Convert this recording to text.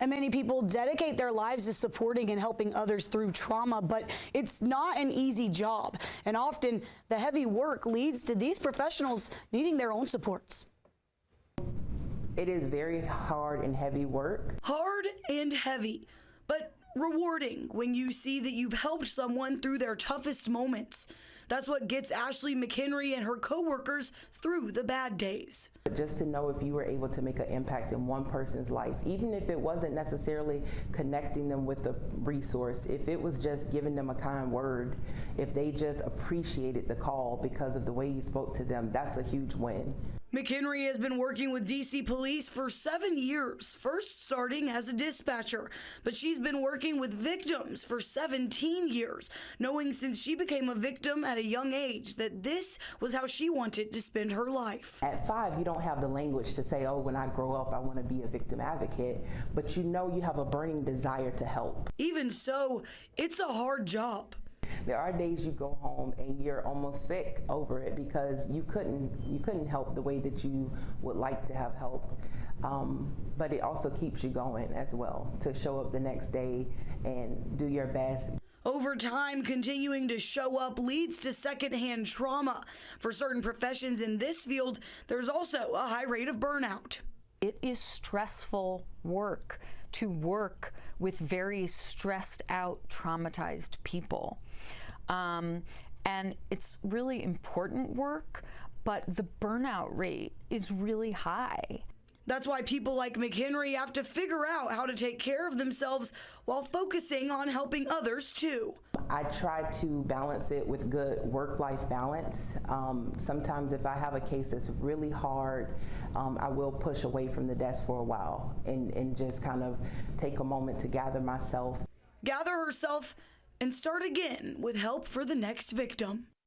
And many people dedicate their lives to supporting and helping others through trauma, but it's not an easy job. And often the heavy work leads to these professionals needing their own supports. It is very hard and heavy work. Hard and heavy, but rewarding when you see that you've helped someone through their toughest moments. That's what gets Ashley McHenry and her coworkers through the bad days. Just to know if you were able to make an impact in one person's life, even if it wasn't necessarily connecting them with a resource, if it was just giving them a kind word, if they just appreciated the call because of the way you spoke to them, that's a huge win. McHenry has been working with DC Police for 7 years, first starting as a dispatcher, but she's been working with victims for 17 years, knowing since she became a victim at a young age that this was how she wanted to spend her life. At 5, you don't have the language to say, oh, when I grow up, I want to be a victim advocate, but you know you have a burning desire to help. Even so, it's a hard job. There are days you go home and you're almost sick over it because you couldn't help the way that you would like to have helped. But it also keeps you going as well to show up the next day and do your best. Over time, continuing to show up leads to secondhand trauma. For certain professions in this field, there's also a high rate of burnout. It is stressful work to work with very stressed out, traumatized people. And it's really important work, but the burnout rate is really high. That's why people like McHenry have to figure out how to take care of themselves while focusing on helping others too. I try to balance it with good work-life balance. Sometimes if I have a case that's really hard, I will push away from the desk for a while and just kind of take a moment to gather myself. Gather herself and start again with help for the next victim.